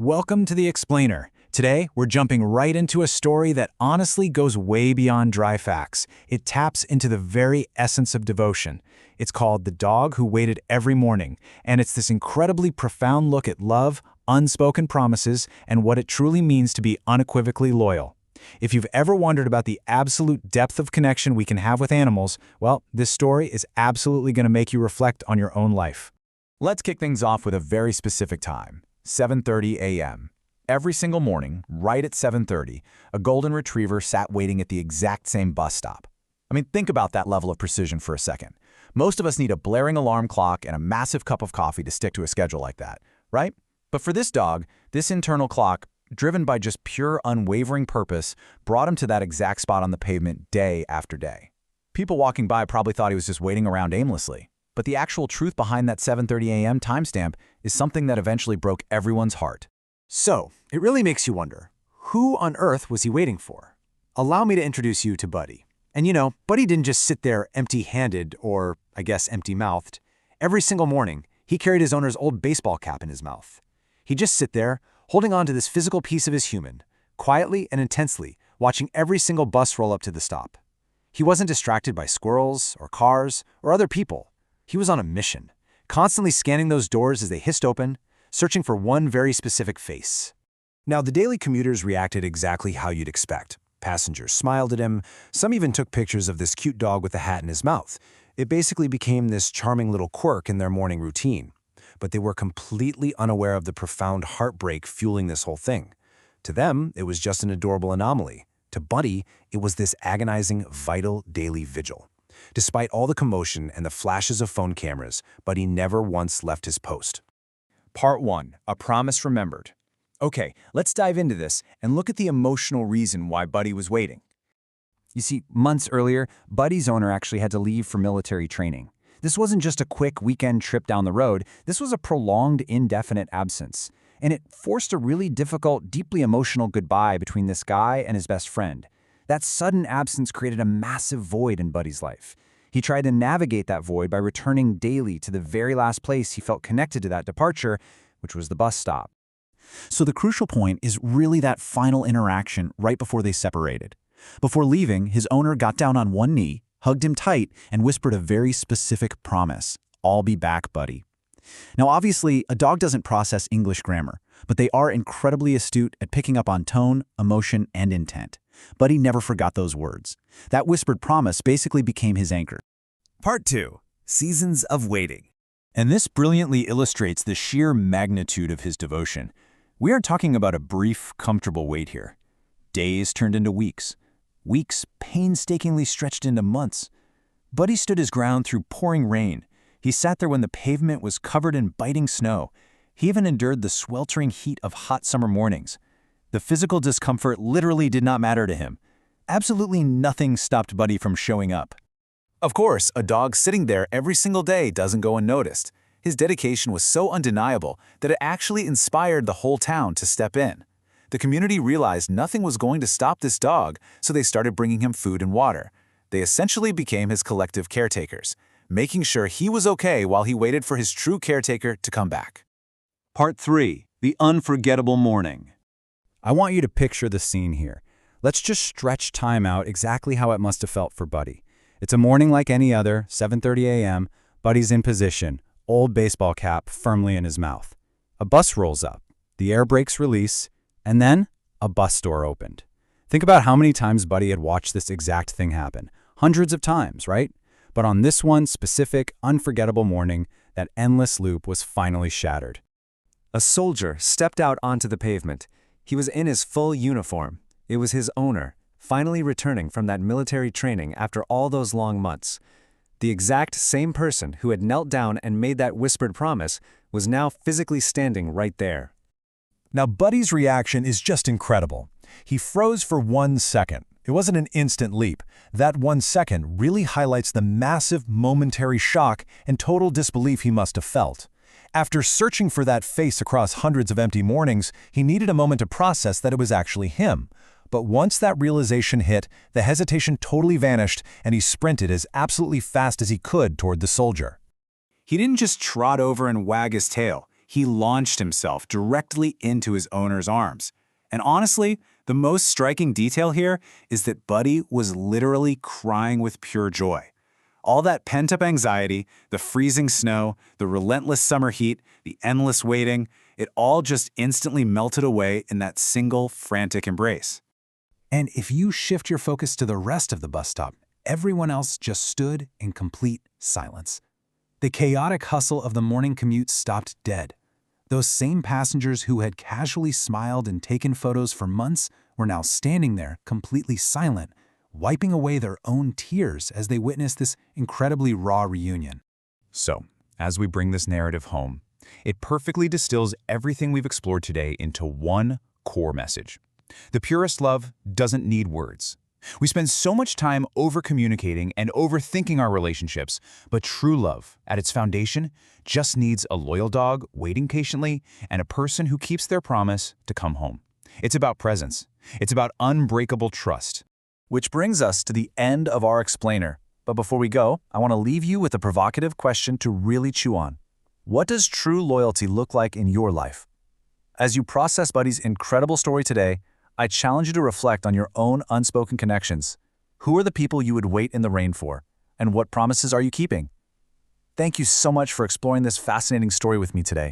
Welcome to The Explainer. Today, we're jumping right into a story that honestly goes way beyond dry facts. It taps into the very essence of devotion. It's called The Dog Who Waited Every Morning, and it's this incredibly profound look at love, unspoken promises, and what it truly means to be unequivocally loyal. If you've ever wondered about the absolute depth of connection we can have with animals, well, this story is absolutely going to make you reflect on your own life. Let's kick things off with a very specific time, 7:30 a.m. Every single morning, right at 7:30, a golden retriever sat waiting at the exact same bus stop. I mean, think about that level of precision for a second. Most of us need a blaring alarm clock and a massive cup of coffee to stick to a schedule like that, right? But for this dog, this internal clock, driven by just pure unwavering purpose, brought him to that exact spot on the pavement day after day. People walking by probably thought he was just waiting around aimlessly. But the actual truth behind that 7:30 a.m. timestamp is something that eventually broke everyone's heart. So, it really makes you wonder, who on earth was he waiting for? Allow me to introduce you to Buddy. And Buddy didn't just sit there empty-handed or, I guess, empty-mouthed. Every single morning, he carried his owner's old baseball cap in his mouth. He'd just sit there, holding on to this physical piece of his human, quietly and intensely, watching every single bus roll up to the stop. He wasn't distracted by squirrels or cars or other people. He was on a mission, constantly scanning those doors as they hissed open, searching for one very specific face. Now, the daily commuters reacted exactly how you'd expect. Passengers smiled at him. Some even took pictures of this cute dog with a hat in his mouth. It basically became this charming little quirk in their morning routine. But they were completely unaware of the profound heartbreak fueling this whole thing. To them, it was just an adorable anomaly. To Buddy, it was this agonizing, vital daily vigil. Despite all the commotion and the flashes of phone cameras, Buddy never once left his post. Part 1. A Promise Remembered. Okay, let's dive into this and look at the emotional reason why Buddy was waiting. You see, months earlier, Buddy's owner actually had to leave for military training. This wasn't just a quick weekend trip down the road, this was a prolonged, indefinite absence. And it forced a really difficult, deeply emotional goodbye between this guy and his best friend. That sudden absence created a massive void in Buddy's life. He tried to navigate that void by returning daily to the very last place he felt connected to that departure, which was the bus stop. So the crucial point is really that final interaction right before they separated. Before leaving, his owner got down on one knee, hugged him tight, and whispered a very specific promise. "I'll be back, Buddy." Now, obviously, a dog doesn't process English grammar, but they are incredibly astute at picking up on tone, emotion, and intent. Buddy never forgot those words. That whispered promise basically became his anchor. Part 2. Seasons of Waiting. And this brilliantly illustrates the sheer magnitude of his devotion. We aren't talking about a brief, comfortable wait here. Days turned into weeks. Weeks painstakingly stretched into months. Buddy stood his ground through pouring rain. He sat there when the pavement was covered in biting snow. He even endured the sweltering heat of hot summer mornings. The physical discomfort literally did not matter to him. Absolutely nothing stopped Buddy from showing up. Of course, a dog sitting there every single day doesn't go unnoticed. His dedication was so undeniable that it actually inspired the whole town to step in. The community realized nothing was going to stop this dog, so they started bringing him food and water. They essentially became his collective caretakers, making sure he was okay while he waited for his true caretaker to come back. Part 3. The Unforgettable Morning. I want you to picture the scene here. Let's just stretch time out exactly how it must have felt for Buddy. It's a morning like any other, 7:30 a.m. Buddy's in position, old baseball cap firmly in his mouth. A bus rolls up, the air brakes release, and then a bus door opened. Think about how many times Buddy had watched this exact thing happen. Hundreds of times, right? But on this one specific, unforgettable morning, that endless loop was finally shattered. A soldier stepped out onto the pavement. He was in his full uniform. It was his owner, finally returning from that military training after all those long months. The exact same person who had knelt down and made that whispered promise was now physically standing right there. Now, Buddy's reaction is just incredible. He froze for 1 second. It wasn't an instant leap. That 1 second really highlights the massive momentary shock and total disbelief he must have felt. After searching for that face across hundreds of empty mornings, he needed a moment to process that it was actually him. But once that realization hit, the hesitation totally vanished, and he sprinted as absolutely fast as he could toward the soldier. He didn't just trot over and wag his tail. He launched himself directly into his owner's arms. And honestly, the most striking detail here is that Buddy was literally crying with pure joy. All that pent-up anxiety, the freezing snow, the relentless summer heat, the endless waiting, it all just instantly melted away in that single frantic embrace. And if you shift your focus to the rest of the bus stop, everyone else just stood in complete silence. The chaotic hustle of the morning commute stopped dead. Those same passengers who had casually smiled and taken photos for months were now standing there completely silent, wiping away their own tears as they witnessed this incredibly raw reunion. So, as we bring this narrative home, it perfectly distills everything we've explored today into one core message. The purest love doesn't need words. We spend so much time over-communicating and overthinking our relationships, but true love, at its foundation, just needs a loyal dog waiting patiently and a person who keeps their promise to come home. It's about presence. It's about unbreakable trust. Which brings us to the end of our explainer. But before we go, I want to leave you with a provocative question to really chew on. What does true loyalty look like in your life? As you process Buddy's incredible story today, I challenge you to reflect on your own unspoken connections. Who are the people you would wait in the rain for? And what promises are you keeping? Thank you so much for exploring this fascinating story with me today.